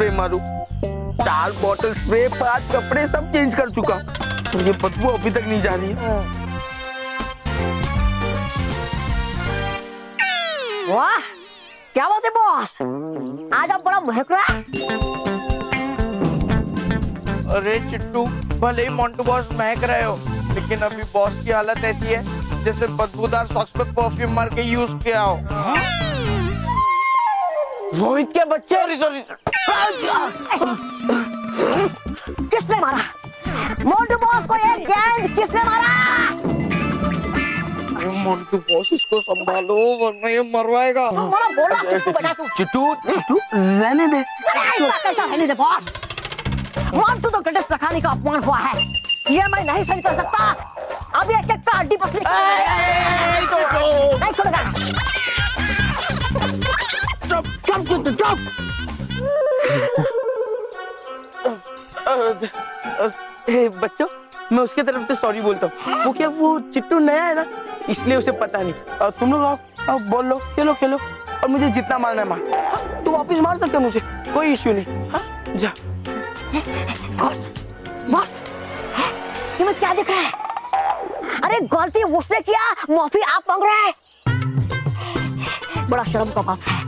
Spray मारूं? 4 bottle spray, 5 कपड़े सब चेंज कर चुका, ये बदबू अभी तक नहीं जा रही है। वाह, क्या बात है बॉस, आज आप बड़ा महक रहा है। अरे चिट्टू, भले ही मोंटू बॉस महक रहे हो, लेकिन अभी बॉस की हालत ऐसी है जैसे बदबूदार सॉक्स पे परफ्यूम मार के यूज किया हो। रोहित के बच्चे। सॉरी। किसने मारा मोंटू बॉस को? ये गेंद किसने मारा? मोंटू बॉस, इसको संभालो वरना ये मरवाएगा। बोला बोला चिट्टू बेटा तू। चिट्टू रहने दे। ऐसा कैसा रहने दे बॉस? मोंटू तो ग्रेटेस्ट लखानी का अपमान हुआ है, ये मैं नहीं सही कर सकता। अभी एक का हड्डी पसली नहीं छोड़ेगा। चुप। बच्चों, मैं उसके तरफ से सॉरी बोलता हूँ। वो चिट्टू नया है ना, इसलिए उसे पता नहीं। तुम लोग आओ, बोल लो, खेलो और मुझे जितना मारना है मार। तू वापिस मार सकते हो मुझे, कोई इश्यू नहीं। हाँ जा। बॉस, ये मैं क्या दिख रहा है? अरे गलती उसने किया, माफी आप मांग रहे हैं। बड़ा शर्म का बात है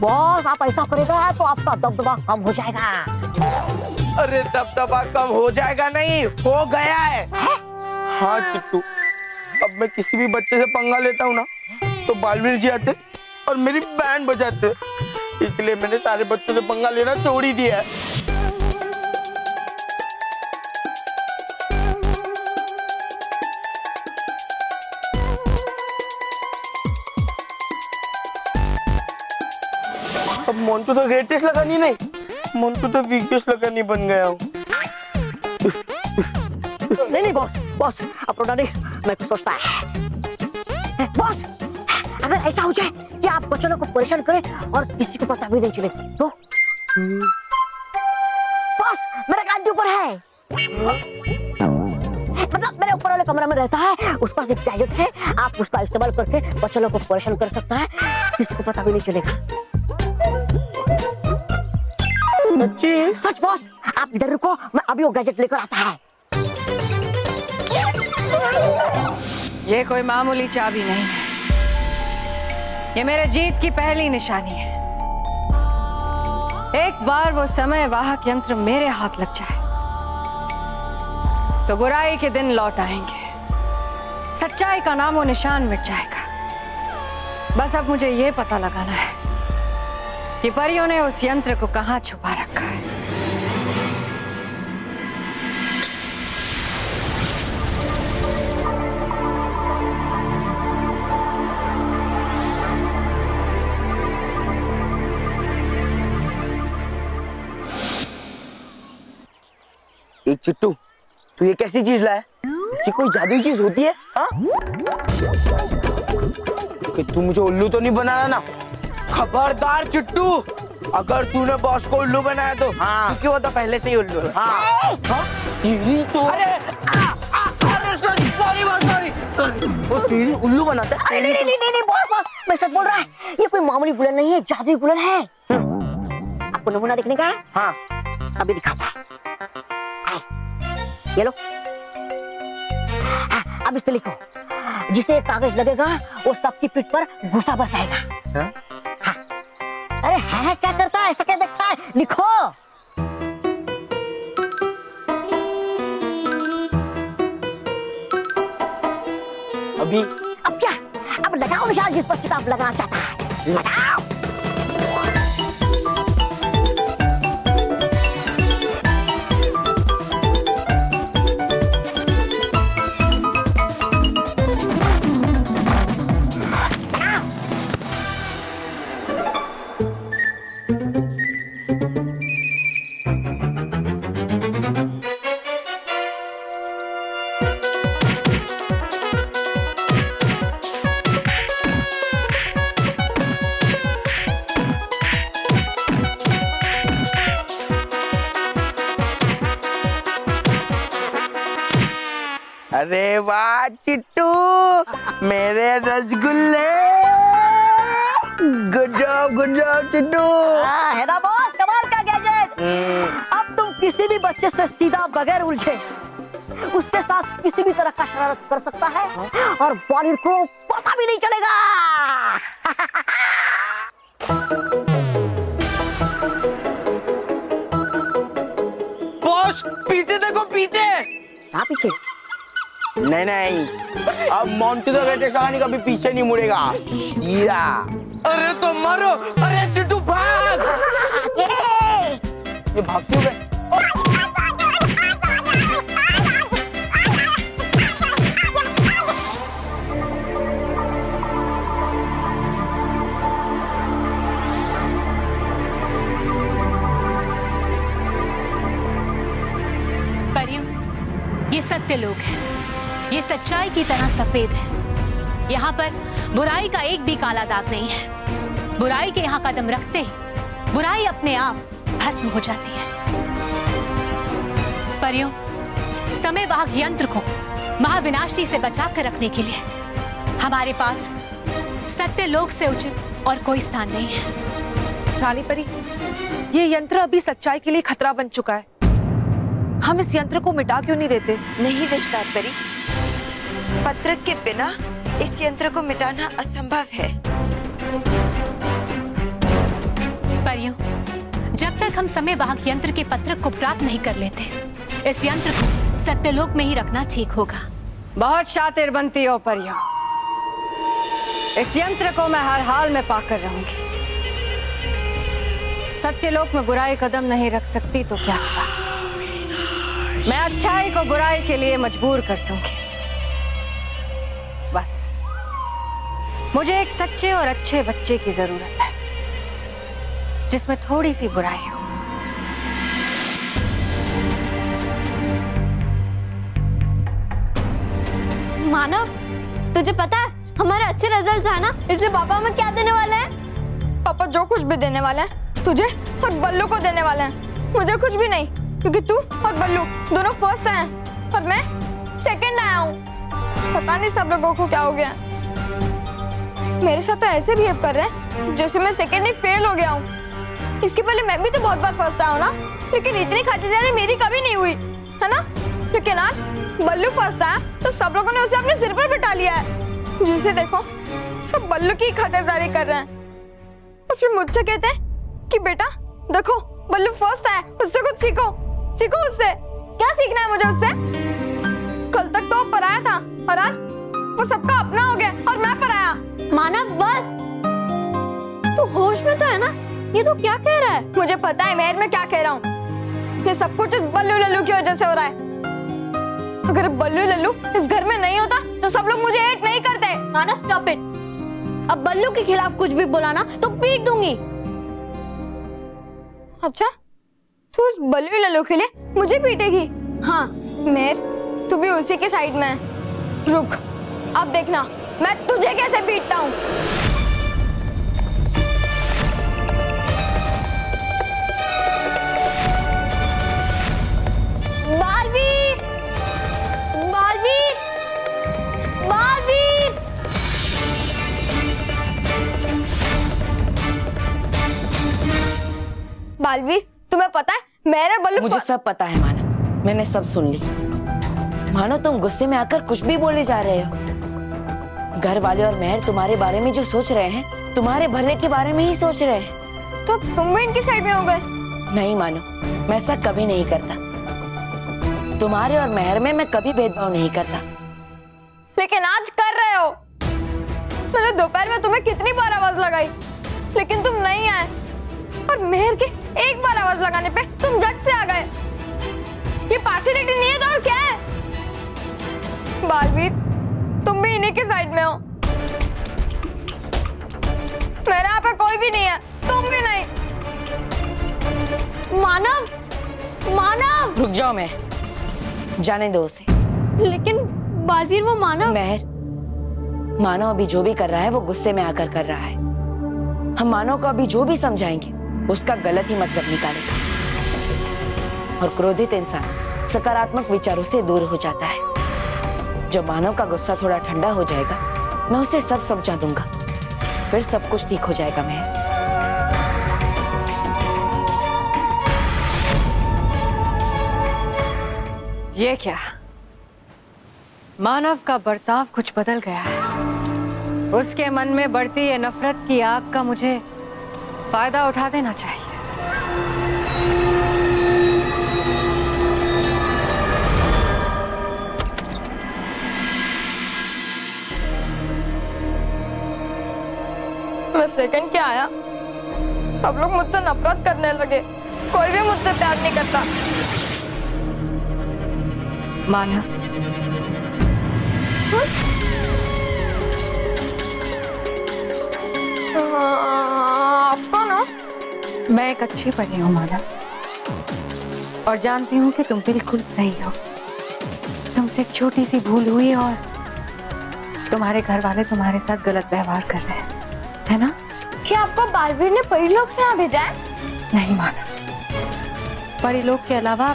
बॉस, आप ऐसा करेगा तो आपका दबदबा कम हो जाएगा। अरे दबदबा कम हो जाएगा नहीं, हो गया है। हाँ चिट्टू, अब मैं किसी भी बच्चे से पंगा लेता हूँ ना, तो बालवीर जी आते और मेरी बैंड बजाते, इसलिए मैंने सारे बच्चों से पंगा लेना छोड़ ही दिया है। अब मोंटू तो ग्रेटेस्ट लगानी नहीं, मोंटू तो वीकेस्ट लगानी बन गया हूँ। नहीं बॉस, अपना नहीं, मैं कुछ सोचता है। बॉस, अगर ऐसा हो जाए कि आप बच्चों को परेशान करें और किसी को पता भी नहीं चले तो? बॉस, मेरा गाड़ी ऊपर है, मतलब मेरे ऊपर वाले कमरे में रहता है, उस पास एक गैजेट है, आप उसका इस्तेमाल करके बच्चों को परेशान कर सकता है, किसी को पता भी नहीं चलेगा। सच बॉस, आप इधर रुको, मैं अभी वो गैजेट लेकर आता है। ये कोई मामूली चाबी नहीं है, ये मेरे जीत की पहली निशानी है। एक बार वो समय वाहक यंत्र मेरे हाथ लग जाए तो बुराई के दिन लौट आएंगे, सच्चाई का नामो निशान मिट जाएगा। बस अब मुझे ये पता लगाना है कि परियों ने उस यंत्र को कहां छुपा रखा है। एक चिट्टू, तू ये कैसी चीज लाया? ऐसी कोई जादुई चीज होती है? हाँ? कि तू मुझे उल्लू तो नहीं बनाना ना? खबरदार चिट्टू, अगर तूने बॉस को उल्लू बनाया तो हाँ, क्यों होता पहले से ही उल्लू है। हाँ, तेरी तो अरे सॉरी। वो तेरी उल्लू बनाता है। नहीं बॉस, मैं सच बोल रहा है, ये कोई मामूली गुलन नहीं है, जादुई गुलन है। आपको नमूना देखने का है? हाँ, अभी दिखाता है, ये लो। अब इस पे लिखो, जिसे कागज लगेगा वो सबकी पीठ पर घुसा बसाएगा। हाँ? अरे है क्या करता है, ऐसा क्या देखता है, लिखो। अब क्या, अब लगाओ निशान जिस पर चिता आप लगाना चाहता है, लगाओ। अरे वाह चिट्टू, मेरे रसगुल्ले। Good job Chittu. है ना बॉस, कमाल का गैजेट। अब तुम किसी भी बच्चे से सीधा बगैर उलझे उसके साथ किसी भी तरह का शरारत कर सकता है और बॉलीवुड को पता भी नहीं चलेगा। बॉस पीछे देखो पीछे। कहाँ पीछे? नहीं नहीं, अब मोंटू तो कहते कहानी कभी पीछे नहीं मुड़ेगा। या अरे तो मारो, अरे चिट्टू भाग। ये भाग क्यों गए? परियों, ये सत्य लोग हैं, ये सच्चाई की तरह सफेद है। यहाँ पर बुराई का एक भी काला दाग नहीं है। बुराई के यहाँ कदम रखते ही बुराई अपने आप भस्म हो जाती है। परियों, समय वाहक यंत्र को महाविनाशी से बचा कर रखने के लिए हमारे पास सत्य लोक से उचित और कोई स्थान नहीं है। रानी परी, ये यंत्र अभी सच्चाई के लिए खतरा बन चुका है। हम इस यंत्र को मिटा क्यों नहीं देते? नहीं विस्तार परी, पत्रक के बिना इस यंत्र को मिटाना असंभव है। परियों, जब तक हम समय वाहक यंत्र के पत्रक को प्राप्त नहीं कर लेते, इस यंत्र को सत्यलोक में ही रखना ठीक होगा। बहुत शातिर बनती हो परियों। इस यंत्र को मैं हर हाल में पाकर रहूंगी। सत्यलोक में बुराई कदम नहीं रख सकती तो क्या हुआ? मैं अच्छाई को बुराई के लिए मजबूर कर दूंगी। बस मुझे एक सच्चे और अच्छे बच्चे की जरूरत है जिसमें थोड़ी सी बुराई हो। मानव, तुझे पता है हमारे अच्छे रिजल्ट्स है ना, इसलिए पापा हमें क्या देने वाले हैं? पापा जो कुछ भी देने वाले हैं तुझे और बल्लू को देने वाले हैं। मुझे कुछ भी नहीं, क्योंकि तू और बल्लू दोनों फर्स्ट आए हैं और मैं सेकंड आया हूँ। पता नहीं सब लोगों को क्या हो गया। मेरे साथ तो ऐसे बिहेव कर रहे हैं जैसे मैं सेकंड नहीं फेल हो गया हूँ। इसके पहले मैं भी तो बहुत बार फर्स्ट आया हूँ ना, लेकिन इतनी खातिरदारी मेरी कभी नहीं हुई है ना। लेकिन आज बल्लू फर्स्ट आया तो सब लोगों ने उसे अपने सिर पर बिठा लिया है। जिसे देखो सब बल्लू की खातिरदारी कर रहे हैं और फिर मुझसे कहते हैं कि बेटा देखो बल्लू फर्स्ट आया, उससे कुछ सीखो, सीखो उससे। क्या सीखना है मुझे उससे? कल तक तो वो पराया था और आज वो सबका अपना हो गया और मैं पराया। मानव बस, तू होश में तो है ना? ये तो क्या कह रहा है? मुझे पता है मैं क्या कह रहा हूँ। ये सब कुछ इस बल्लू लल्लू की वजह से हो रहा है। अगर बल्लू लल्लू इस घर में नहीं होता तो सब लोग मुझे हेट नहीं करते। मानव स्टॉप इट। अब बल्लू के खिलाफ कुछ भी बोला ना तो पीट दूंगी। अच्छा, तू उस बल्लू लल्लू के लिए मुझे पीटेगी? हाँ, मेर, तू भी उसी के साइड में है। रुक, अब देखना मैं तुझे कैसे पीटता हूँ। बालवीर, बालवीर, बालवीर। बालवीर, तुम्हें पता है मेरे बल्लू मुझे सब पता है मानो, मैंने सब सुन ली। मानो तुम गुस्से में आकर कुछ भी बोले जा रहे हो। घर वाले और मेहर तुम्हारे बारे में जो सोच रहे हैं, तुम्हारे भले के बारे में ही सोच रहे हैं। तो तुम भी इनकी साइड में हो गए? नहीं मानो, मैं ऐसा कभी नहीं करता। तुम्हारे और मेहर में मैं कभी भेदभाव नहीं करता। लेकिन आज कर रहे हो। मैंने दोपहर में तुम्हें कितनी बार आवाज लगाई, लेकिन तुम नहीं आए। और मेहर के एक बार आवाज लगाने पे तुम झट से आ गए। ये पार्शियलिटी नहीं है तो और क्या है? बालवीर, तुम भी इन्हीं के साइड में हो। मेरे यहाँ पे कोई भी नहीं है, तुम भी नहीं। मानव, मानव। रुक जाओ मैं, जाने दो उसे। लेकिन बालवीर, वो मानव। मेहर, मानो अभी जो भी कर रहा है वो गुस्से में आकर कर रहा है। हम मानो को अभी जो भी समझाएंगे उसका गलत ही मतलब निकालेगा। और क्रोधित इंसान सकारात्मक विचारों से दूर हो जाता है। जब मानव का गुस्सा थोड़ा ठंडा हो जाएगा, मैं उसे सब समझा दूंगा, फिर सब कुछ ठीक हो जाएगा। मेहर, ये क्या? मानव का बर्ताव कुछ बदल गया है। उसके मन में बढ़ती ये नफरत की आग का मुझे फायदा उठा देना चाहिए। मैं सेकंड क्या आया, सब लोग मुझसे नफरत करने लगे, कोई भी मुझसे प्यार नहीं करता। मानव, आपका ना, मैं एक अच्छी परी हूँ मानव, और जानती हूँ कि तुम बिल्कुल सही हो। तुमसे एक छोटी सी भूल हुई और तुम्हारे घर वाले तुम्हारे साथ गलत व्यवहार कर रहे हैं, है ना? क्या आपको बालवीर ने परिलोक से यहाँ भेजा है? नहीं मानव, परिलोक के अलावा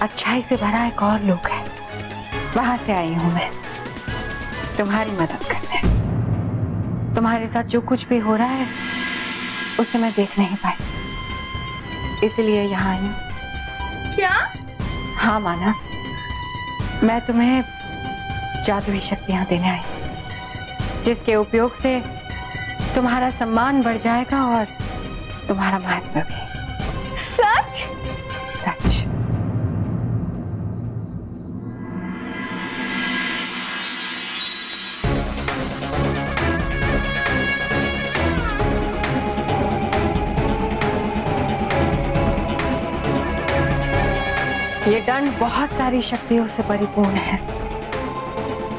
अच्छाई से भरा एक और लोक है, वहां से आई हूं मैं तुम्हारी मदद करने। तुम्हारे साथ जो कुछ भी हो रहा है उसे मैं देख नहीं पाई, इसलिए यहाँ आई हूँ। क्या? हाँ मानव, मैं तुम्हें जादुई शक्तियां देने आई हूं, जिसके उपयोग से तुम्हारा सम्मान बढ़ जाएगा और तुम्हारा महत्व भी। सच? सच। ये दंड बहुत सारी शक्तियों से परिपूर्ण है।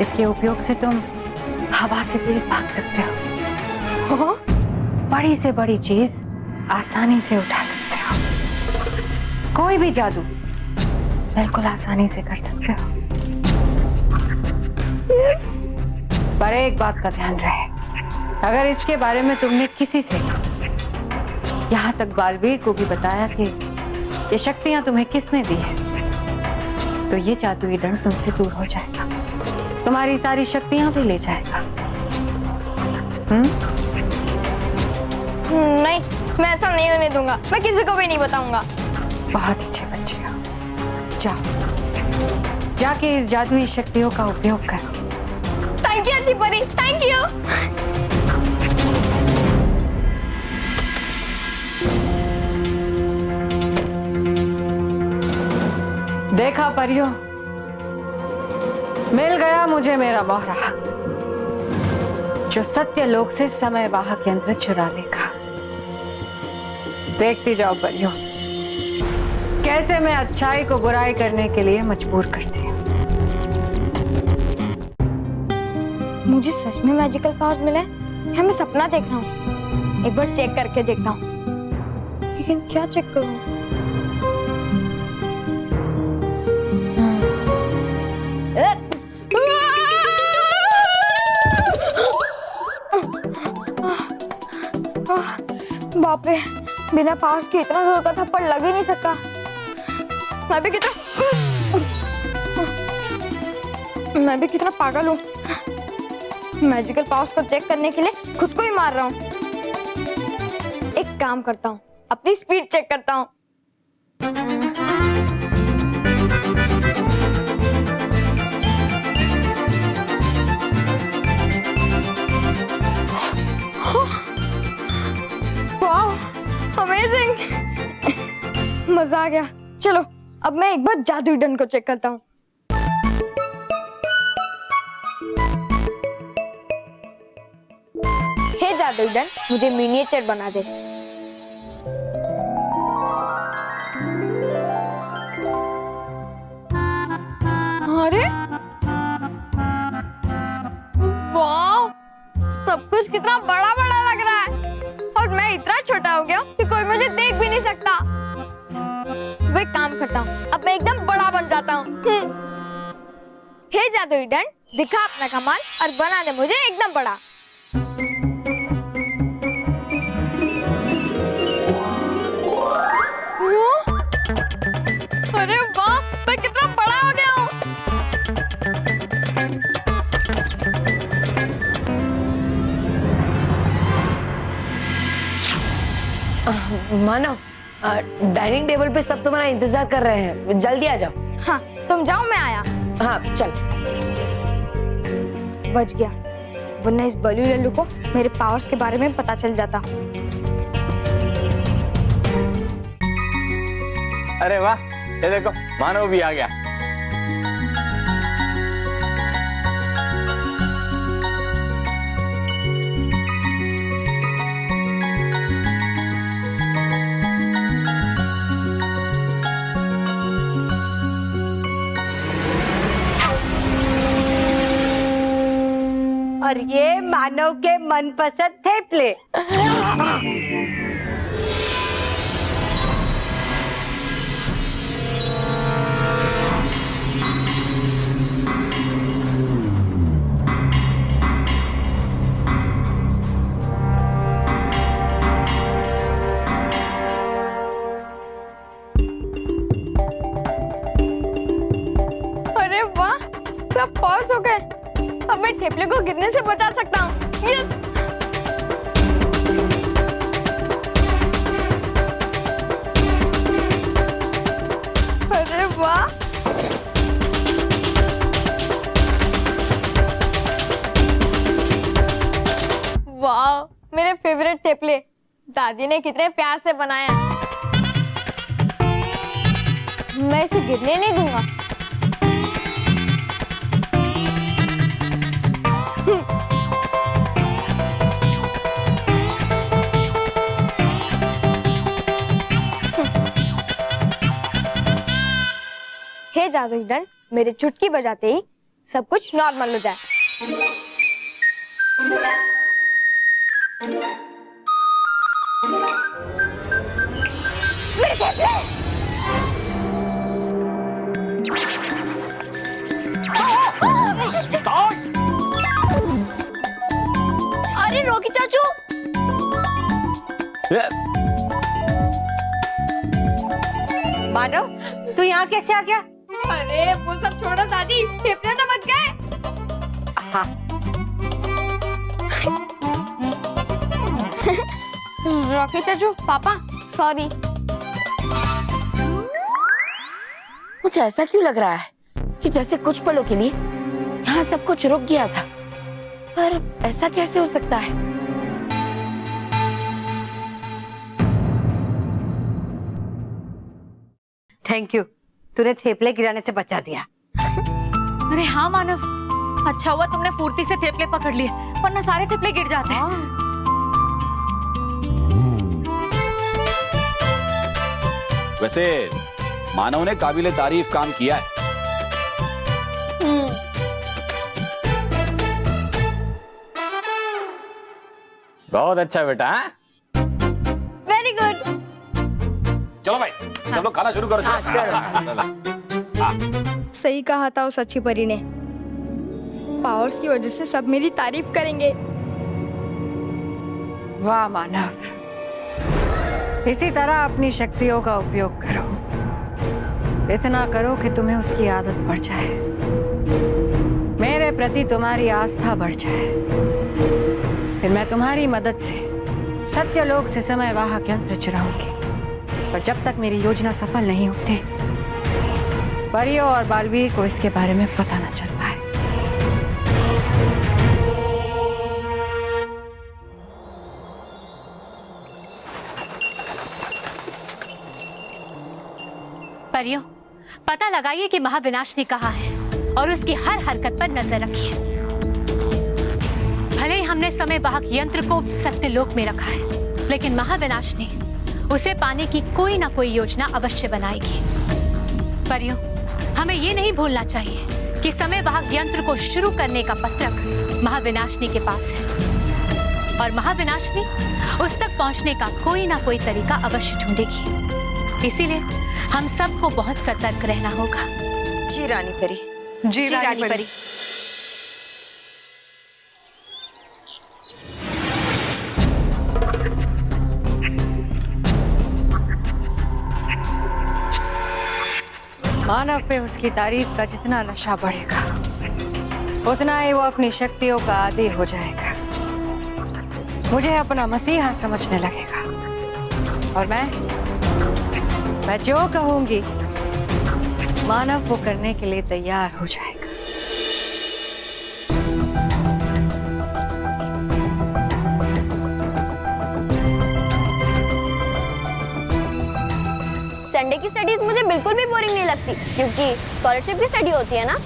इसके उपयोग से तुम हवा से तेज भाग सकते हो, बड़ी से बड़ी चीज आसानी से उठा सकते हो, कोई भी जादू बिल्कुल आसानी से कर सकते हो। पर एक बात का ध्यान रहे, अगर इसके बारे में तुमने किसी से, यहाँ तक बालवीर को भी बताया कि ये शक्तियां तुम्हें किसने दी है, तो ये जादुई दंड तुमसे दूर हो जाएगा, तुम्हारी सारी शक्तियां भी ले जाएगा। नहीं, मैं ऐसा नहीं होने दूंगा, मैं किसी को भी नहीं बताऊंगा। बहुत अच्छे बच्चे हो, जाओ जाके इस जादुई शक्तियों का उपयोग करो। थैंक यू अच्छी परी, थैंक यू। देखा परियो, मिल गया मुझे मेरा मोहरा, जो सत्य लोक से समय वाहक यंत्र चुरा लेगा। देखती जाओ परियो, कैसे मैं अच्छाई को बुराई करने के लिए मजबूर करती हूँ। मुझे सच में मैजिकल पावर्स मिले या मैं सपना देख रहा हूँ? एक बार चेक करके देखता हूँ, लेकिन क्या चेक करूँ? बाप रे, बिना पावर्स के इतना जोर का थप्पड़ लग ही नहीं सकता। मैं भी कितना पागल हूँ, मैजिकल पावर्स को चेक करने के लिए खुद को ही मार रहा हूँ। एक काम करता हूँ, अपनी स्पीड चेक करता हूँ। अमेजिंग, मजा आ गया। चलो अब मैं एक बार जादुई दंड को चेक करता हूँ। हे जादुई दंड, मुझे मिनिएचर बना दे। अरे वाह, सब कुछ कितना बड़ा बड़ा लग रहा है, और मैं इतना छोटा हो गया हूँ कि कोई मुझे देख भी नहीं सकता। मैं एक काम करता हूँ, अब मैं एकदम बड़ा बन जाता हूँ। हे जादुई दंड, दिखा अपना कमाल और बना दे मुझे एकदम बड़ा। अरे वाह, मैं कितना बड़ा हो गया हूँ। मानव, डाइनिंग टेबल पे सब तुम्हारा इंतजार कर रहे हैं, जल्दी आ जाओ। हाँ तुम जाओ, मैं आया। हाँ चल। बच गया, वरना इस बलू लल्लू को मेरे पावर्स के बारे में पता चल जाता। अरे वाह, ये देखो मानव भी आ गया। और ये मानव के मनपसंद थेपले। अरे वाह, सब पॉज हो गए। अब मैं ठेपले को गिरने से बचा सकता हूँ। यस। अरे वाह, वाह, मेरे फेवरेट ठेपले दादी ने कितने प्यार से बनाए हैं। मैं इसे गिरने नहीं दूंगा। हे जादू डंड, मेरे चुटकी बजाते ही सब कुछ नॉर्मल हो जाए। मेरे ठेपले! अरे रोकी चाचू, मानव, तू यहाँ कैसे आ गया? अरे वो सब छोड़ो दादी, ठेपले तो बच गए। हाँ। रॉकी चाचू, पापा सॉरी। मुझे ऐसा क्यों लग रहा है कि जैसे कुछ पलों के लिए यहाँ सब कुछ रुक गया था, पर ऐसा कैसे हो सकता है? थैंक यू, तूने थेपले गिराने से बचा दिया। अरे हाँ मानव, अच्छा हुआ तुमने फुर्ती से थेपले पकड़ लिए, वरना सारे थेपले गिर जाते। वैसे मानव ने काबिले तारीफ काम किया है। बहुत अच्छा बेटा। Very good. चलो भाई, सब लोग खाना शुरू करो। सही कहा था उस अच्छी परी ने, पावर्स की वजह से सब मेरी तारीफ करेंगे। वाह मानव, इसी तरह अपनी शक्तियों का उपयोग करो। इतना करो कि तुम्हें उसकी आदत पड़ जाए, मेरे प्रति तुम्हारी आस्था बढ़ जाए। फिर मैं तुम्हारी मदद से सत्यलोक से समय वाहक यंत्र चुराऊंगी। पर जब तक मेरी योजना सफल नहीं होती, परियों और बालवीर को इसके बारे में पता न चल पाए। परियों, पता लगाइए कि महाविनाश ने कहा है और उसकी हर हरकत पर नजर रखिए। भले ही हमने समय वाहक यंत्र को सत्यलोक में रखा है, लेकिन महाविनाश ने उसे पाने की कोई ना कोई योजना अवश्य बनाएगी। परियों, हमें ये नहीं भूलना चाहिए कि समय वाहक यंत्र को शुरू करने का पत्रक महाविनाशनी के पास है और महाविनाशनी उस तक पहुंचने का कोई ना कोई तरीका अवश्य ढूंढेगी। इसीलिए हम सबको बहुत सतर्क रहना होगा। जी रानी परी। जी रानी परी। मानव पे उसकी तारीफ का जितना नशा बढ़ेगा, उतना ही वो अपनी शक्तियों का आदी हो जाएगा। मुझे अपना मसीहा समझने लगेगा और मैं जो कहूंगी मानव वो करने के लिए तैयार हो जाएगा। संडे की स्टडीज मुझे बिल्कुल भी बोरिंग नहीं लगती, क्योंकि स्कॉलरशिप की स्टडी होती है ना।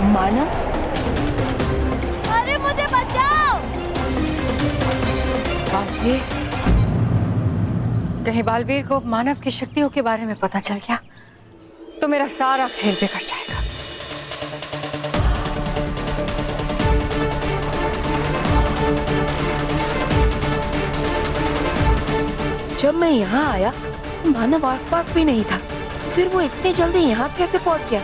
मानव, अरे मुझे बचाओ! बालवीर, कहीं बालवीर को मानव की शक्तियों के बारे में पता चल गया तो मेरा सारा खेल बिगड़ जाएगा। जब मैं यहाँ आया मानव आसपास भी नहीं था, फिर वो इतनी जल्दी यहाँ कैसे पहुँच गया?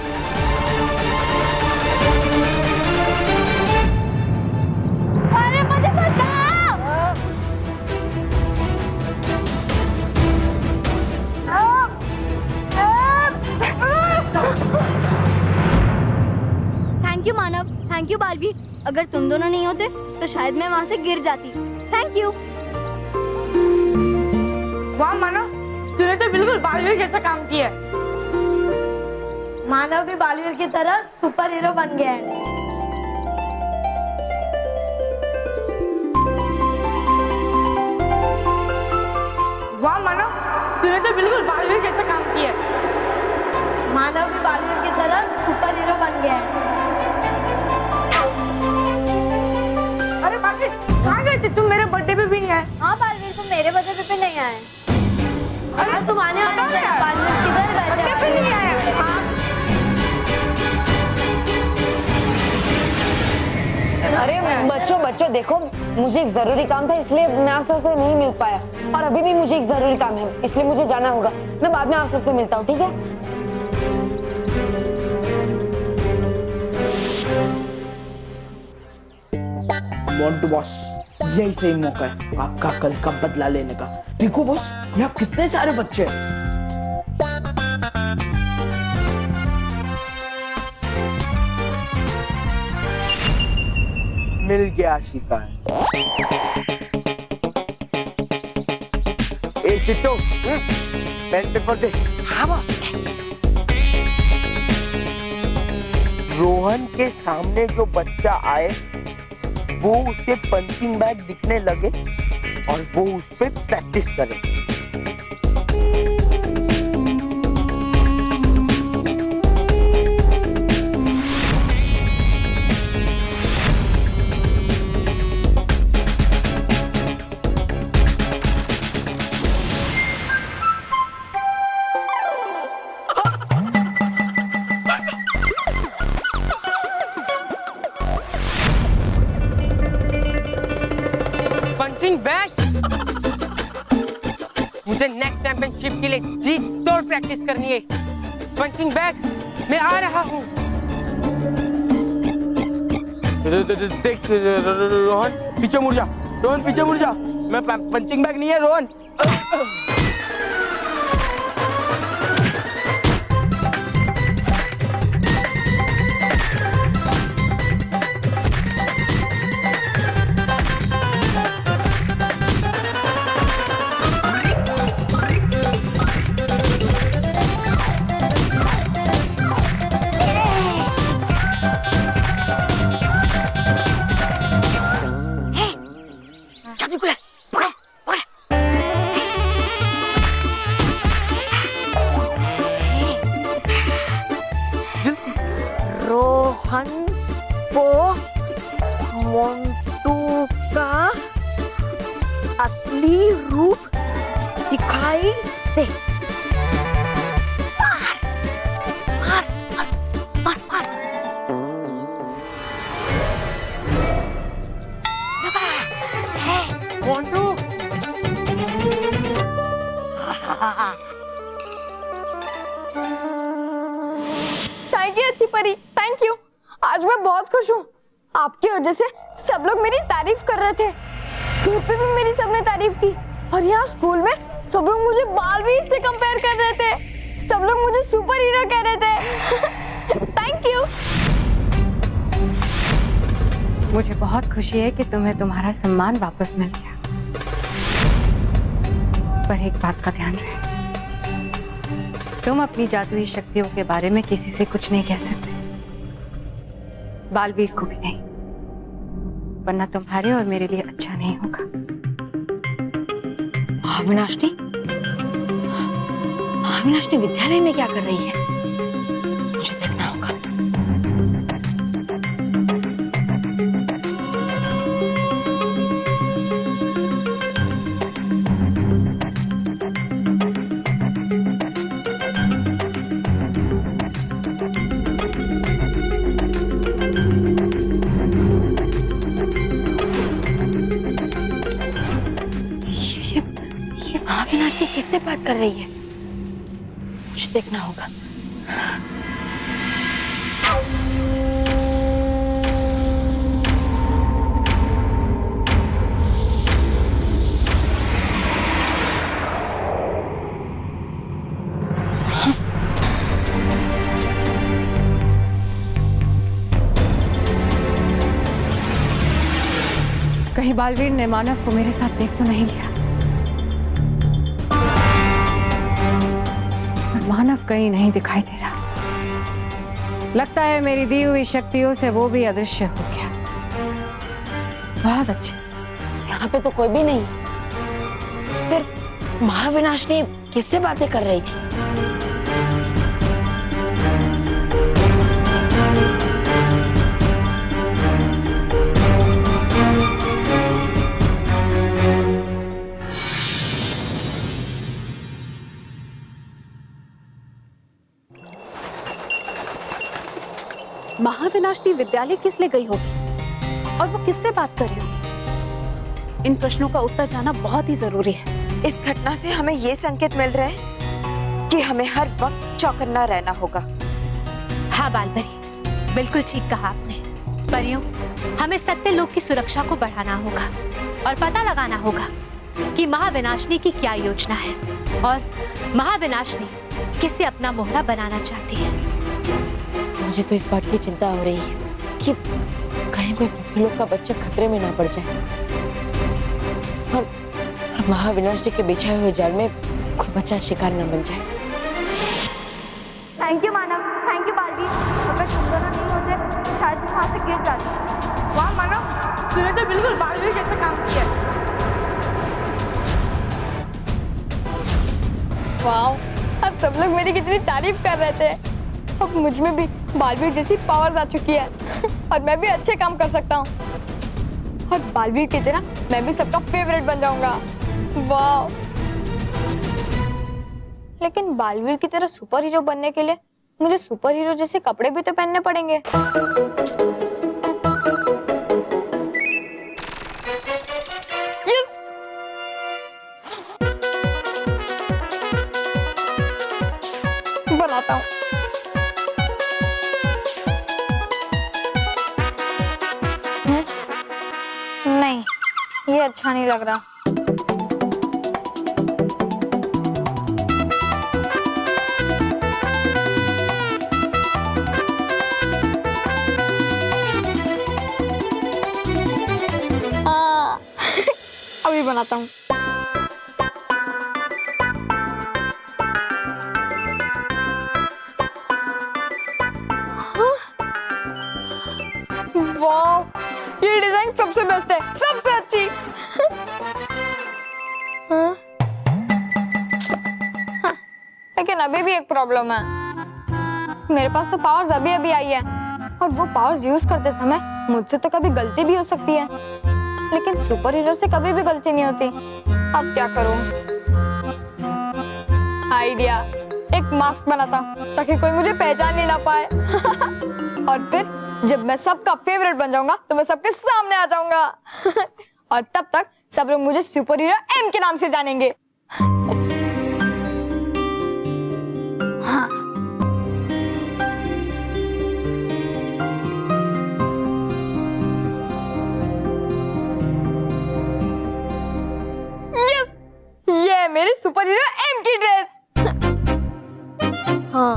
अरे मुझे बचाओ! Thank you Manav, thank you Baalveer. अगर तुम दोनों नहीं होते तो शायद मैं वहाँ से गिर जाती। Thank you. वाह मानव, तूने तो बिल्कुल बालवीर जैसा काम किया। मानव भी बालवीर की तरह सुपर हीरो बन गया है। वाह मानव, तूने तो बिल्कुल बालवीर जैसा काम किया। मानव भी बालवीर की तरह सुपर हीरो बन गया है। अरे बाकी कहाँ गए थे तुम? मेरे बर्थडे पे भी नहीं आए। हाँ बालवीर, तुम मेरे बर्थडे पे नहीं आए। अरे तुम आने वाले थे, बालवीर किधर गए थे? पे नहीं आए। हाँ। अरे बच्चों देखो, मुझे एक जरूरी काम था इसलिए मैं आप सबसे नहीं मिल पाया, और अभी भी मुझे एक जरूरी काम है इसलिए मुझे जाना होगा। मैं बाद में आप सबसे मिलता हूँ, ठीक है? मोंटू बॉस, यही सही मौका है आपका कल का बदला लेने का। देखो बॉस, यहाँ कितने सारे बच्चे हैं। मिल गया शिकार। ए चिट्टू, पेन पेपर दे। हाँ बॉस। रोहन के सामने जो बच्चा आए वो उसे पंचिंग बैग दिखने लगे और वो उस पे प्रैक्टिस करे। पंचिंग बैग, मुझे नेक्स्ट चैंपियनशिप के लिए जी तोड़ प्रैक्टिस करनी है। पंचिंग बैग, मैं आ रहा हूँ। देख रोहन, पीछे मुड़ जा। रोहन पीछे मुड़ जा। मैं पंचिंग बैग नहीं है रोहन। रोहन को मोंटू का असली रूप दिखाई दे। मार मार मार मार मार। कौन तू? थैंक यू अच्छी परी, थैंक यू। आज मैं बहुत खुश हूँ। आपकी वजह से सब लोग मेरी तारीफ कर रहे थे। घर पे भी मेरी सबने तारीफ की और यहाँ स्कूल में सब लोग मुझे बालवीर से कंपेयर कर रहे थे। सब लोग मुझे सुपर हीरो कह रहे थे। Thank you. मुझे बहुत खुशी है कि तुम्हें तुम्हारा सम्मान वापस मिल गया। पर एक बात का ध्यान रहे, तुम अपनी जादुई शक्तियों के बारे में किसी से कुछ नहीं कह सकते, बालवीर को भी नहीं, वरना तुम्हारे और मेरे लिए अच्छा नहीं होगा। अविनाशनी, अविनाशनी विद्यालय में क्या कर रही है? मुझे देखना होगा। अविनाशनी किससे बात कर रही है? मुझे देखना होगा। कहीं बालवीर ने मानव को मेरे साथ देख तो नहीं लिया? मानव कहीं नहीं दिखाई दे रहा। लगता है मेरी दी हुई शक्तियों से वो भी अदृश्य हो गया। बहुत अच्छे। यहाँ पे तो कोई भी नहीं। फिर महाविनाशनी किससे बातें कर रही थी? महाविनाशनी विद्यालय किस लिए गई होगी और वो किससे बात कर रही होगी? इन प्रश्नों का उत्तर जानना बहुत ही जरूरी है। इस घटना से हमें ये संकेत मिल रहा है कि हमें हर वक्त चौकन्ना रहना होगा। हाँ बालपरी, बिल्कुल ठीक कहा आपने। परियों, हमें सत्य लोक की सुरक्षा को बढ़ाना होगा और पता लगाना होगा कि महाविनाशनी की क्या योजना है और महाविनाशनी किसे अपना मोहरा बनाना चाहती है। मुझे तो इस बात की चिंता हो रही है कि कहीं कोई पृथ्वीलोक का बच्चा खतरे में ना पड़ जाए और महाविनाशनी के बिछाए हुए जाल में कोई बच्चा शिकार न बन जाए। Thank you Manav, thank you Baalveer. अगर तुम दोनों नहीं होते शायद तुम वहां से गिर जाते। वाह मानव, तूने तो बिल्कुल बालवीर जैसा काम किया। वाओ, अब सब लोग मेरी कितनी तारीफ कर रहे थे। अब मुझ में भी बालवीर जैसी पावर्स आ चुकी है और मैं भी अच्छे काम कर सकता हूँ और बालवीर की तरह मैं भी सबका फेवरेट बन जाऊंगा। वाह! लेकिन बालवीर की तरह सुपर हीरो बनने के लिए मुझे सुपर हीरो जैसे कपड़े भी तो पहनने पड़ेंगे। यस! बनाता हूँ। नहीं, ये अच्छा नहीं लग रहा। हाँ, अभी बनाता हूँ। वाह, ये डिजाइन सबसे बेस्ट है, सबसे अच्छी। हाँ? हाँ, लेकिन अभी भी एक प्रॉब्लम है। मेरे पास तो पावर्स अभी अभी आई है और वो पावर्स यूज करते समय मुझसे तो कभी गलती भी हो सकती है। लेकिन सुपर हीरो से कभी भी गलती नहीं होती। अब क्या करूं? आइडिया, एक मास्क बनाता ताकि कोई मुझे पहचान ही ना पाए। और फिर जब मैं सबका फेवरेट बन जाऊंगा तो मैं सबके सामने आ जाऊंगा। और तब तक सब लोग मुझे सुपर हीरो एम के नाम से जानेंगे। यस, ये है मेरी सुपर हीरो एम की ड्रेस। हाँ,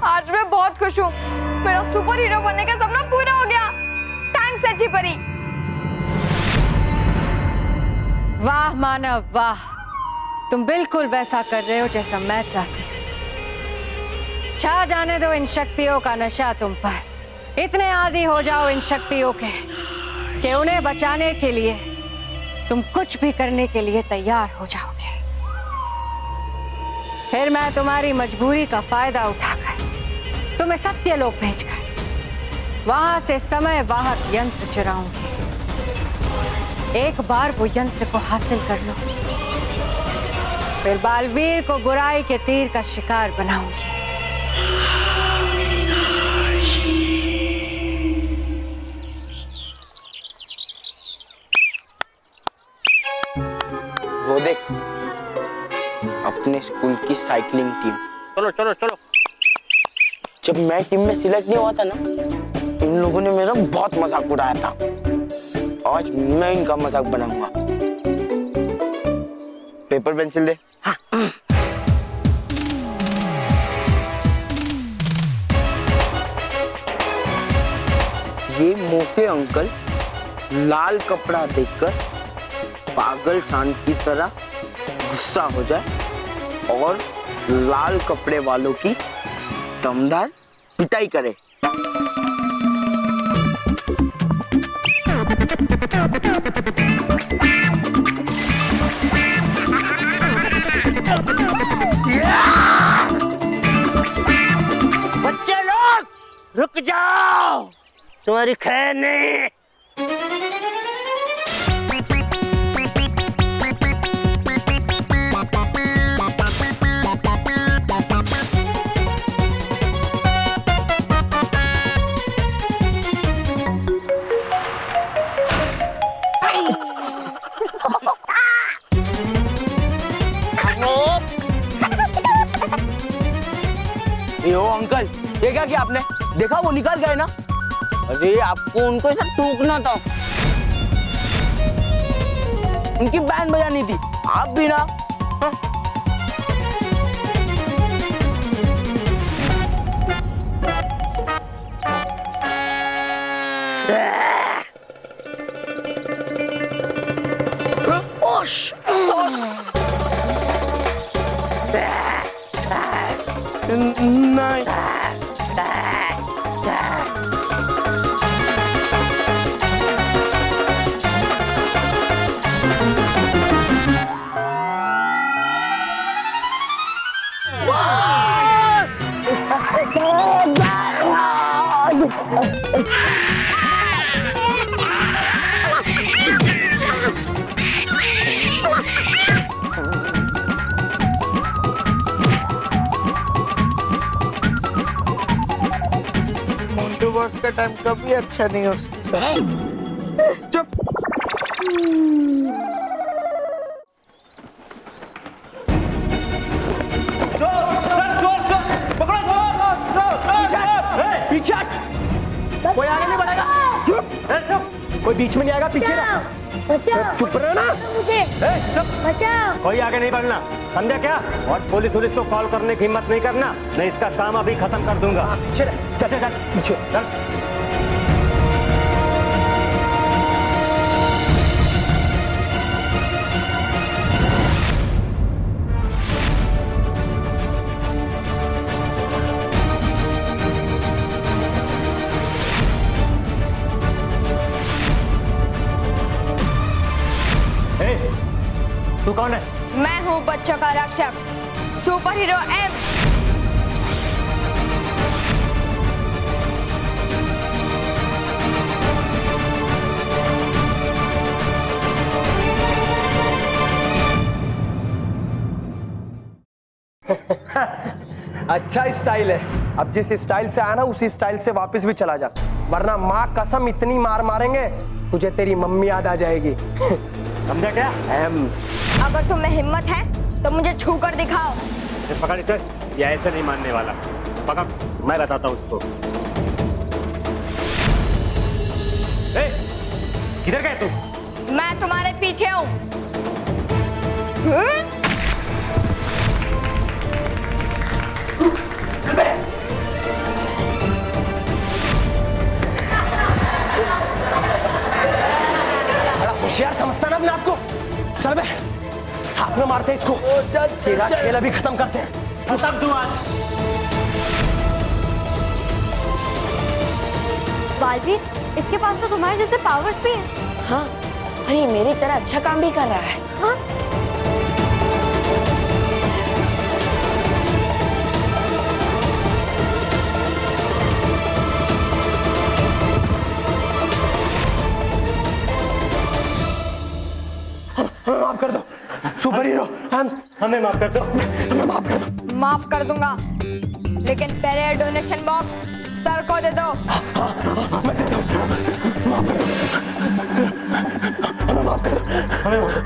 आज मैं बहुत खुश हूँ। मेरा सुपर हीरो बनने का सपना पूरा हो गया। थैंक्स अच्छी परी। वाह मानव वाह, तुम बिल्कुल वैसा कर रहे हो जैसा मैं चाहती हूँ। छा जाने दो इन शक्तियों का नशा तुम पर। इतने आदी हो जाओ इन शक्तियों के कि उन्हें बचाने के लिए तुम कुछ भी करने के लिए तैयार हो जाओगे। फिर मैं तुम्हारी मजबूरी का फायदा उठाकर तुम्हें सत्यलोक भेजकर वहां से समय वाहक यंत्र चुराऊंगी। एक बार वो यंत्र को हासिल कर लो, फिर बालवीर को बुराई के तीर का शिकार बनाऊंगी। वो देख, अपने स्कूल की साइकिलिंग टीम। चलो चलो चलो। जब मैं टीम में सिलेक्ट नहीं हुआ था ना, इन लोगों ने मेरा बहुत मजाक उड़ाया था। आज मैं इनका मजाक बनाऊंगा। पेपर पेंसिल दे। हाँ। ये मोटे अंकल लाल कपड़ा देखकर पागल सांड की तरह गुस्सा हो जाए और लाल कपड़े वालों की दमदार पिटाई करे। बच्चे लोग रुक जाओ, तुम्हारी खैर नहीं। यो अंकल, ये क्या किया आपने? देखा वो निकल गए ना। अरे आपको उनको ऐसा टोकना था। उनकी बैंड बजानी थी, आप भी ना। हाँ? ओश, ओश। नहीं। मोंटू बॉस का टाइम कभी अच्छा नहीं हो सकता। चुप। कोई बीच में नहीं आएगा, पीछे रह। चुप रहो ना। मुझे बचाओ। कोई आगे नहीं बढ़ना, समझा क्या? और पुलिस को कॉल करने की हिम्मत नहीं करना, मैं इसका काम अभी खत्म कर दूंगा। पीछे रह, चल चल पीछे चल। तू कौन है? मैं हूँ बच्चों का रक्षक, सुपर हीरो एम। अच्छा स्टाइल है। अब जिस स्टाइल से आया ना उसी स्टाइल से वापस भी चला जा, वरना माँ कसम इतनी मार मारेंगे तुझे तेरी मम्मी याद आ जाएगी। समझा क्या? अगर तुम्हें हिम्मत है तो मुझे छू कर दिखाओ। पकड़ इसे, ये ऐसे नहीं मानने वाला। पकड़, मैं बताता हूँ उसको। किधर गए तू? मैं तुम्हारे पीछे हूँ। होशियार समझता ना अपने आप को। चल बे, साथ में मारते हैं इसको, तेरा खेल अभी खत्म करते हैं। खत्म तू आज। बालवीर, इसके पास तो तुम्हारे जैसे पावर्स भी हैं। हाँ, और ये मेरी तरह अच्छा काम भी कर रहा है। हाँ? माफ कर दो सुपर हीरो, हमें माफ कर दो, हमें माफ कर दो। माफ कर दूंगा, लेकिन पहले डोनेशन बॉक्स सर को दे दो। मैं देता हूँ, माफ कर दो, हमें माफ कर दो, हमें माफ कर दो।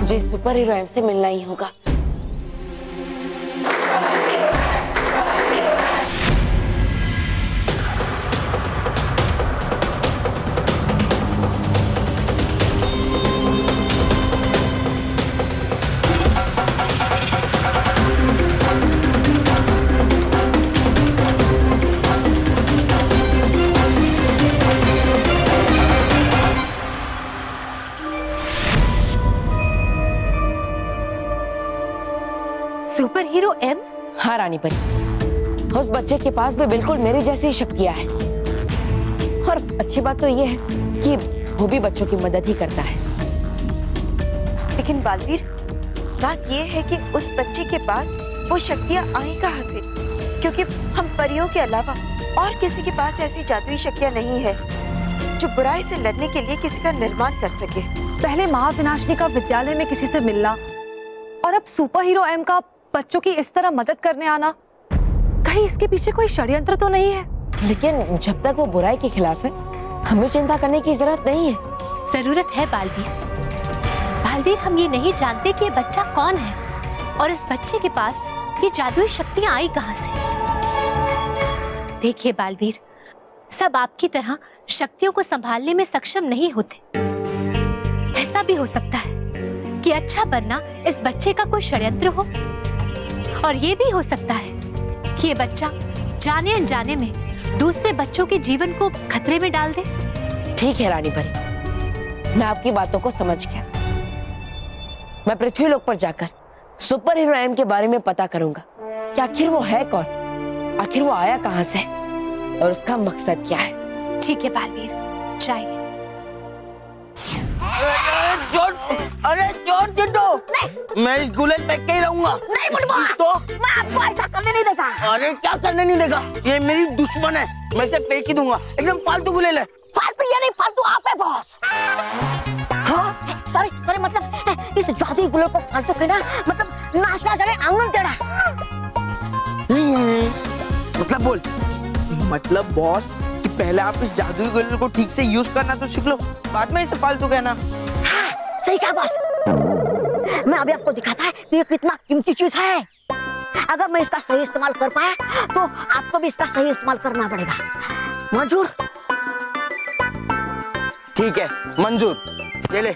मुझे सुपर हीरो एम से मिलना ही होगा। Superhero am? हाँ रानी परी, उस बच्चे के पास भी बिल्कुल मेरी जैसी शक्तियां हैं। और अच्छी बात तो ये है कि वो भी बच्चों की मदद ही करता है। लेकिन बालवीर, बात ये है कि उस बच्चे के पास वो शक्तियां आई कहाँ से? क्योंकि हम परियों के अलावा और किसी के पास ऐसी जादुई शक्तियां नहीं है जो बुराई से लड़ने के लिए किसी का निर्माण कर सके। पहले महाविनाशनी का विद्यालय में किसी से मिलना, और अब सुपर हीरो एम का बच्चों की इस तरह मदद करने आना, कहीं इसके पीछे कोई षड्यंत्र तो नहीं है? लेकिन जब तक वो बुराई के खिलाफ है, हमें चिंता करने की जरूरत नहीं है। जरूरत है बालवीर। बालवीर, हम ये नहीं जानते कि ये बच्चा कौन है और इस बच्चे के पास ये जादुई शक्तियां आई कहां से। देखिए बालवीर, सब आपकी तरह शक्तियों को संभालने में सक्षम नहीं होते। ऐसा भी हो सकता है कि अच्छा बनना इस बच्चे का कोई षड्यंत्र हो, और ये भी हो सकता है कि ये बच्चा जाने अनजाने में दूसरे बच्चों के जीवन को खतरे में डाल दे। ठीक है रानी परी, मैं आपकी बातों को समझ गया। मैं पृथ्वीलोक पर जाकर सुपर हीरो एम के बारे में पता करूंगा कि आखिर वो है कौन, आखिर वो आया कहां से और उसका मकसद क्या है। ठीक है बालवीर, जाइए। अरे चोर चिट्टू, मैं इस गुलेल फेंक के ही रहूंगा। नहीं मुझको, तो मैं आपको ऐसा करने नहीं देगा। अरे क्या करने नहीं देगा? ये मेरी दुश्मन है, मैं इसे फेंक ही दूंगा। एकदम फालतू गुलेल है। फालतू ये नहीं, फालतू आप है बॉस। हाँ सॉरी सॉरी, मतलब इस जादुई गुलेल को फालतू कहना मतलब नाच ना जाने आंगन टेढ़ा। मतलब बोल। मतलब बॉस कि पहले आप इस जादुई गुलेल को ठीक से यूज करना तो सीख लो, बाद में इसे फालतू कहना। हाँ, सही कहा बॉस। मैं अभी आपको दिखाता है कि ये कितना कीमती चीज है। अगर मैं इसका सही इस्तेमाल कर पाया तो आपको भी इसका सही इस्तेमाल करना पड़ेगा। मंजूर? ठीक है, मंजूर। ये ले।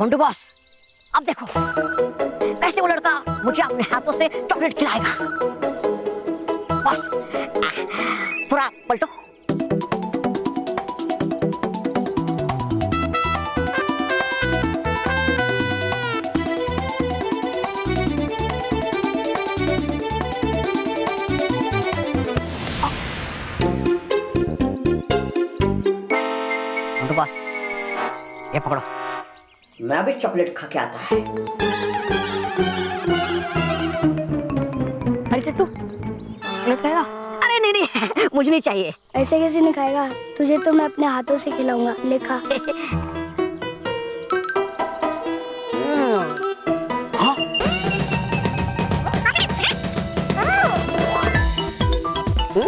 मंटू बॉस, अब देखो कैसे वो लड़का मुझे अपने हाथों से चॉकलेट खिलाएगा। बॉस, थोड़ा पलटो। मंटू बॉस, ये पकड़ो, मैं भी चॉकलेट खा के आता है। अरे चिट्टू, चॉकलेट खाएगा? अरे नहीं नहीं, मुझे नहीं चाहिए। ऐसे कैसे नहीं खाएगा? तुझे तो मैं अपने हाथों से खिलाऊंगा, ले खा।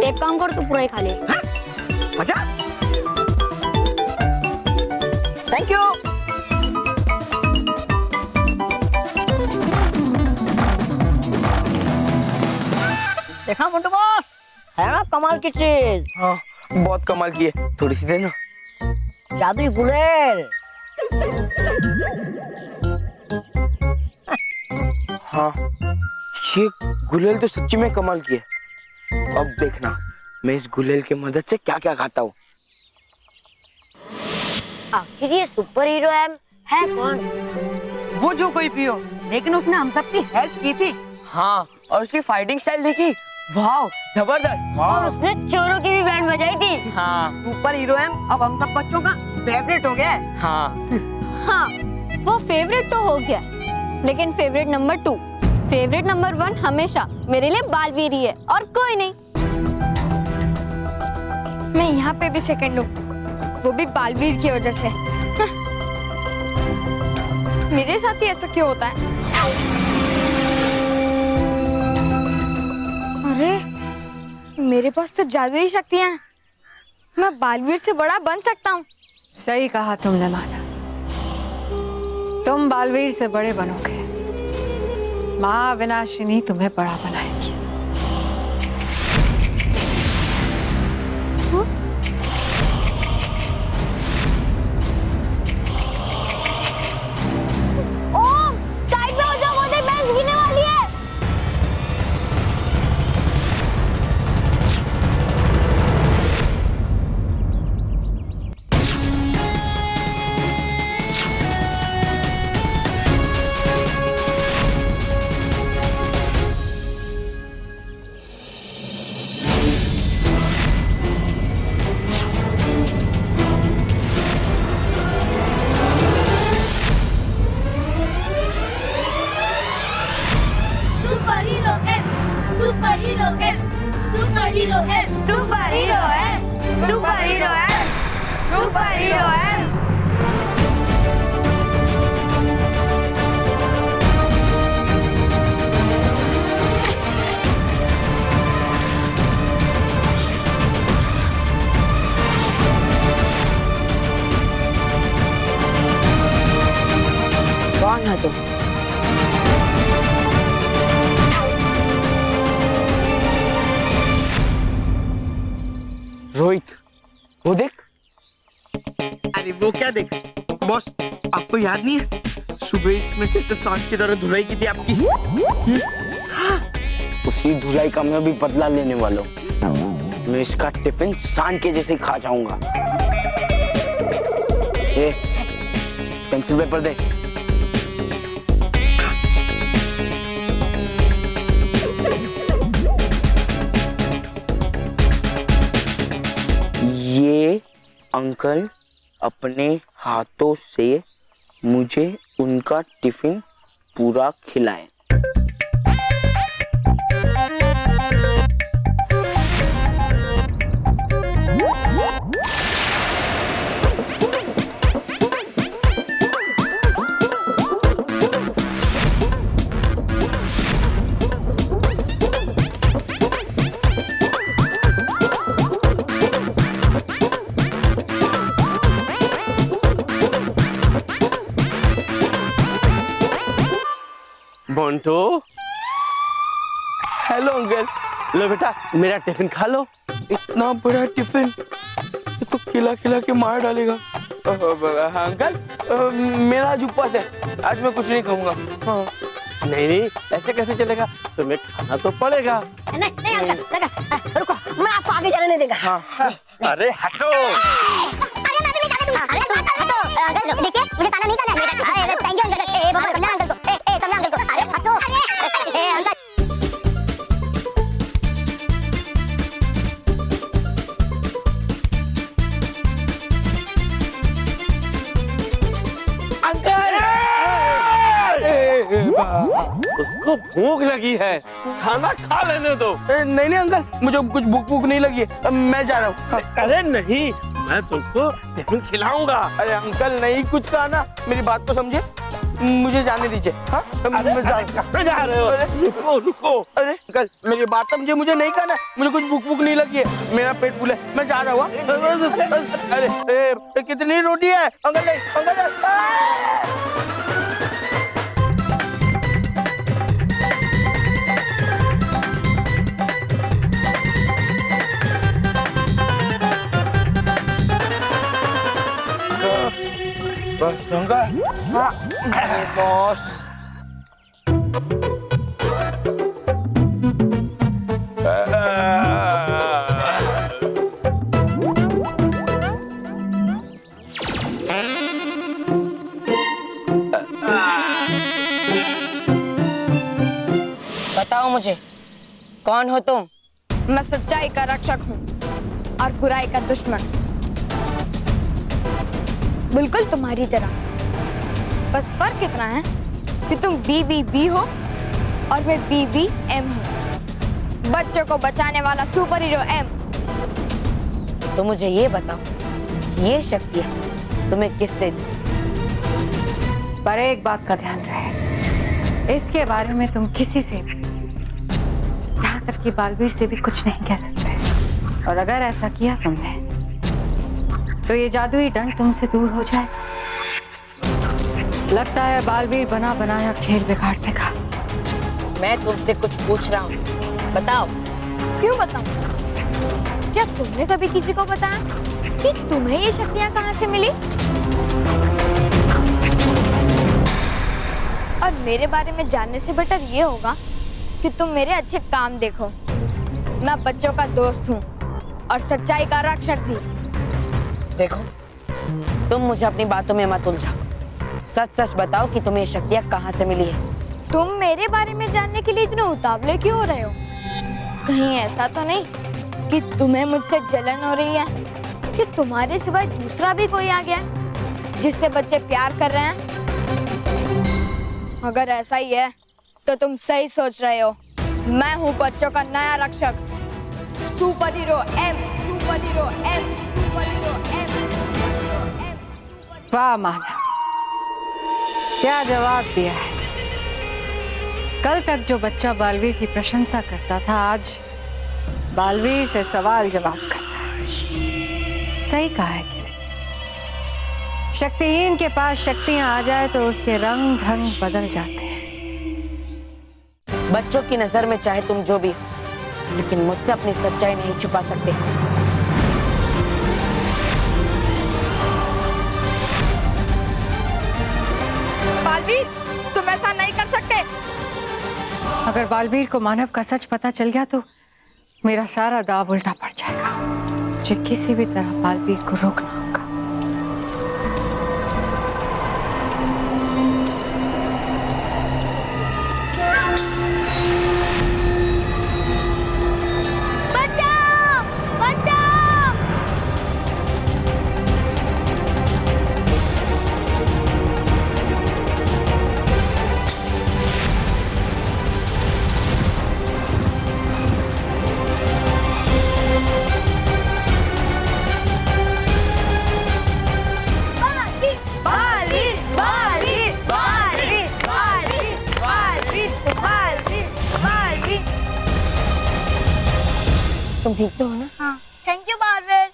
एक काम कर, तू पूरा ही खा ले। अच्छा, थैंक यू। देखा मोटू बॉस, है ना कमाल की चीज? हाँ, बहुत कमाल की है। थोड़ी सी देना। जादुई गुलेल। हाँ, ये गुलेल तो सच्ची में कमाल की है। अब देखना मैं इस गुलेल की मदद से क्या क्या खाता हूँ। आखिर ये सुपर हीरो है कौन? वो जो कोई भी हो, लेकिन उसने हम सबकी हेल्प की थी। हाँ, और उसकी फाइटिंग स्टाइल देखी, वाह जबरदस्त। और उसने चोरों की भी बैंड बजाई थी। हाँ, सुपर हीरो है, अब हम सब बच्चों का फेवरेट हो गया है। हाँ हाँ, वो फेवरेट तो हो गया, लेकिन फेवरेट नंबर 2, फेवरेट नंबर 1 हमेशा मेरे लिए बालवीर ही है और कोई नहीं। मैं यहाँ पे भी सेकंड हूँ, वो भी बालवीर की वजह से। मेरे साथ ही ऐसा क्यों होता है? अरे, मेरे पास तो जादुई शक्तियां हैं, मैं बालवीर से बड़ा बन सकता हूँ। सही कहा तुमने माना, तुम बालवीर से बड़े बनोगे। माँ विनाशिनी तुम्हें बड़ा बनाएगी। ओम, साइड में हो जाओ, वो देख बेंच गिरने वाली है। कौन है तुम? रोहित, वो देख। अरे वो क्या देख बॉस, आपको याद नहीं है सुबह इसने कैसे सांड की तरह धुलाई की थी आपकी? उसी धुलाई का मैं भी बदला लेने वाला हूँ। मैं इसका टिफिन सांड के जैसे खा जाऊंगा। ए, पेंसिल पेपर दे। ये अंकल अपने हाथों से मुझे उनका टिफिन पूरा खिलाएं। मोंटू। Hello uncle. लो बेटा मेरा टिफिन खा लो। इतना बड़ा टिफिन, ये तो खिला खिला के मार डालेगा। अंकल मेरा आज उपवास है, आज मैं कुछ नहीं खाऊंगा। हाँ। नहीं ऐसे कैसे चलेगा, तुम्हें खाना तो पड़ेगा। नहीं नहीं अंकल, रुको, मैं आपको आगे जाने नहीं देगा। हाँ। अरे हटो। अरे मैं भी नहीं जाने दूंगा। अरे हटो अंकल, देखिए मुझे खाना नहीं खाना है। अरे थैंक यू अंकल। बाबा समझा अंकल को। समझा अंकल को। अरे हटो। अरे अंकल। उसको भूख लगी है, खाना खा लेने दो। नहीं नहीं अंकल, मुझे कुछ भूख नहीं लगी है, मैं जा रहा हूँ। हाँ। अरे नहीं, मैं तुमको टिफिन खिलाऊंगा। अरे अंकल नहीं कुछ खाना, मेरी बात को समझे, मुझे जाने दीजिए। हाँ मैं कहाँ जा रहे हो? रुको रुको। अरे अंकल मेरी बात समझे, मुझे नहीं खाना, मुझे कुछ भूख नहीं लगी है, मेरा पेट फुल है, मैं जा रहा हूँ। अरे कितनी रोटी है अंकल? नहीं अंकल। बस अंकल। हाँ बॉस। बताओ मुझे, कौन हो तुम? मैं सच्चाई का रक्षक हूँ और बुराई का दुश्मन, बिल्कुल तुम्हारी तरह। बस फर्क इतना है कि तुम BBB हो और मैं BBM हूँ, बच्चों को बचाने वाला सुपर हीरो M। तो मुझे ये बताओ, ये शक्तियाँ तुम्हें किसने दी? पर एक बात का ध्यान रहे, इसके बारे में तुम किसी से भी, यहाँ तक कि बालवीर से भी कुछ नहीं कह सकते। और अगर ऐसा किया तुमने तो ये जादुई दंड तुमसे दूर हो जाएगा। लगता है बालवीर बना बनाया खेल बिगाड़ देगा। मैं तुमसे कुछ पूछ रहा हूँ, बताओ। क्यों बताऊं? क्या तुमने कभी किसी को बताया कि तुम्हें ये शक्तियाँ कहाँ से मिली? और मेरे बारे में जानने से बेटर ये होगा कि तुम मेरे अच्छे काम देखो। मैं बच्चों का दोस्त हूँ और सच्चाई का रक्षक भी। देखो, तुम मुझे अपनी बातों में मत उलझाओ, सच सच बताओ कि तुम्हें ये शक्तियाँ कहाँ से मिली है। तुम मेरे बारे में जानने के लिए इतने उतावले क्यों हो रहे हो? कहीं ऐसा तो नहीं कि तुम्हें मुझसे जलन हो रही है कि तुम्हारे सिवाय दूसरा भी कोई आ गया जिससे बच्चे प्यार कर रहे हैं? अगर ऐसा ही है तो तुम सही सोच रहे हो। मैं हूँ बच्चों का नया रक्षक, super hero M, super hero M, super hero M, super hero M। वाह मानव, क्या जवाब दिया है। कल तक जो बच्चा बालवीर की प्रशंसा करता था, आज बालवीर से सवाल जवाब कर रहा है। सही कहा है किसी। शक्तिहीन के पास शक्तियां आ जाए तो उसके रंग ढंग बदल जाते हैं। बच्चों की नजर में चाहे तुम जो भी हो, लेकिन मुझसे अपनी सच्चाई नहीं छुपा सकते। बालवीर, तुम ऐसा नहीं कर सकते। अगर बालवीर को मानव का सच पता चल गया तो मेरा सारा दाव उल्टा पड़ जाएगा। मुझे किसी भी तरह बालवीर को रोकना होगा। तुम ठीक तो हो ना? हाँ, थैंक यू बालवीर।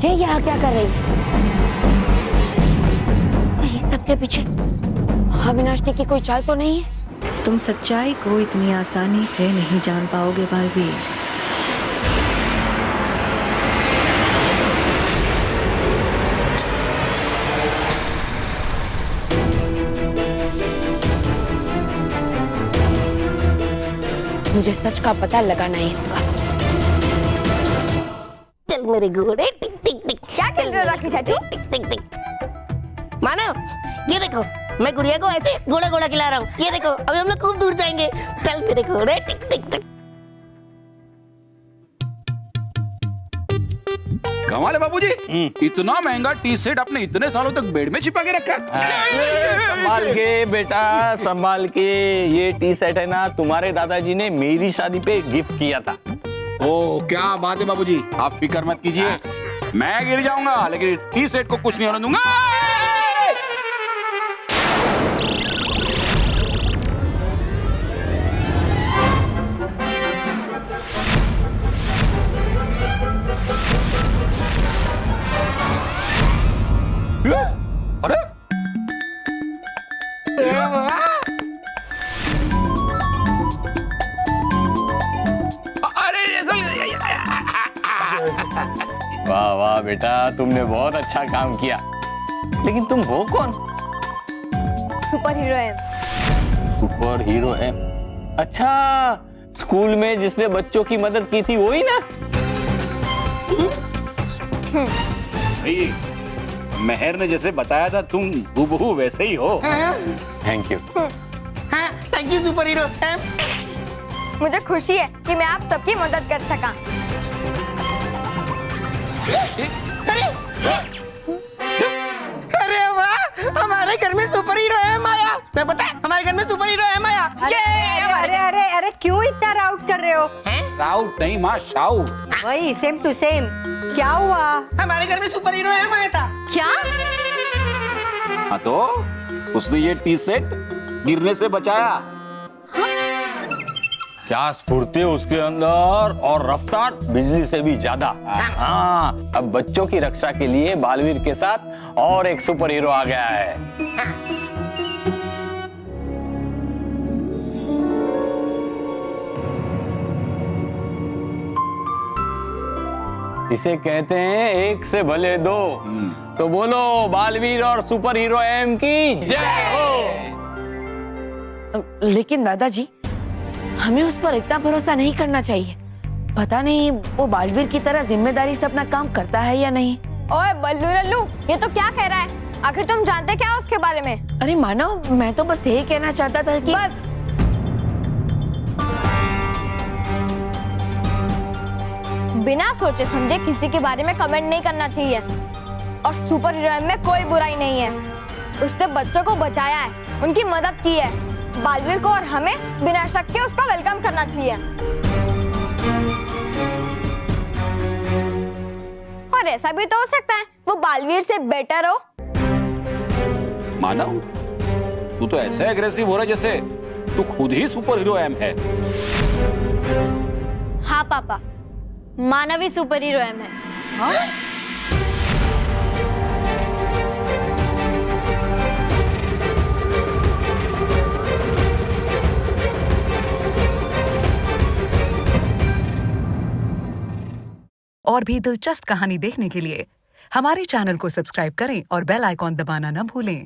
ये यहाँ क्या कर रही है? कहीं सबके पीछे अविनाशनी की कोई चाल तो नहीं है? तुम सच्चाई को इतनी आसानी से नहीं जान पाओगे बालवीर। मुझे सच का पता लगाना ही होगा। चल मेरे घोड़े, टिक टिक टिक। क्या खेल रहे हो राखी चाचू? टिक टिक टिक। मानव, ये देखो, मैं गुड़िया को ऐसे घोड़ा घोड़ा खिला रहा हूँ। ये देखो, अभी हम लोग खूब दूर जाएंगे। चल मेरे घोड़े, टिक टिक टिक। कमाल है बाबूजी, इतना महंगा टी सेट आपने इतने सालों तक बेड में छिपा के रखा है। संभाल के बेटा, संभाल के। ये टी सेट है ना, तुम्हारे दादाजी ने मेरी शादी पे गिफ्ट किया था। ओ क्या बात है बाबूजी, आप फिक्र मत कीजिए, मैं गिर जाऊंगा लेकिन टी सेट को कुछ नहीं होने दूंगा। अरे वाह वाह बेटा, तुमने बहुत अच्छा काम किया। लेकिन तुम हो कौन? सुपर हीरो है। सुपर हीरो है? अच्छा, स्कूल में जिसने बच्चों की मदद की थी वही ना? भाई, मेहर ने जैसे बताया था तुम हूबहू वैसे ही हो। Thank you. Thank you super hero. मुझे खुशी है कि मैं आप सबकी मदद कर सका। अरे वाह, हमारे घर में सुपर हीरो है माया। मैं पता है, हमारे घर में सुपर हीरो है माया। अरे अरे अरे, क्यों इतना राउट कर रहे हो? राउट नहीं माँ, शाउट। वही सेम टू सेम। क्या हुआ? हमारे घर में सुपर हीरो है माया था। क्या? हाँ तो उसने ये टी सेट गिरने से बचाया। क्या स्फूर्ति है उसके अंदर, और रफ्तार बिजली से भी ज्यादा। हाँ, अब बच्चों की रक्षा के लिए बालवीर के साथ और एक सुपर हीरो आ गया है। इसे कहते हैं एक से भले दो। तो बोलो बालवीर और सुपर हीरो एम की जय हो। लेकिन दादाजी, हमें उस पर इतना भरोसा नहीं करना चाहिए। पता नहीं वो बालवीर की तरह जिम्मेदारी से अपना काम करता है या नहीं। ओए बल्लू लल्लू, ये तो क्या कह रहा है? आखिर तुम जानते क्या हो उसके बारे में? अरे मानव, मैं तो बस यही कहना चाहता था कि बस बिना सोचे समझे किसी के बारे में कमेंट नहीं करना चाहिए। और सुपर हीरो में कोई बुराई नहीं है। उसने बच्चों को बचाया है, उनकी मदद की है। बालवीर को और हमें बिना शक के उसका वेलकम करना चाहिए। और ऐसा भी तो हो सकता है वो बालवीर से बेटर हो। मानव, तू तो ऐसे एग्रेसिव हो रहा है जैसे तू खुद ही सुपर हीरो एम है। हाँ पापा, मानवी सुपर हीरो एम है। और भी दिलचस्प कहानी देखने के लिए हमारे चैनल को सब्सक्राइब करें और बेल आइकॉन दबाना न भूलें।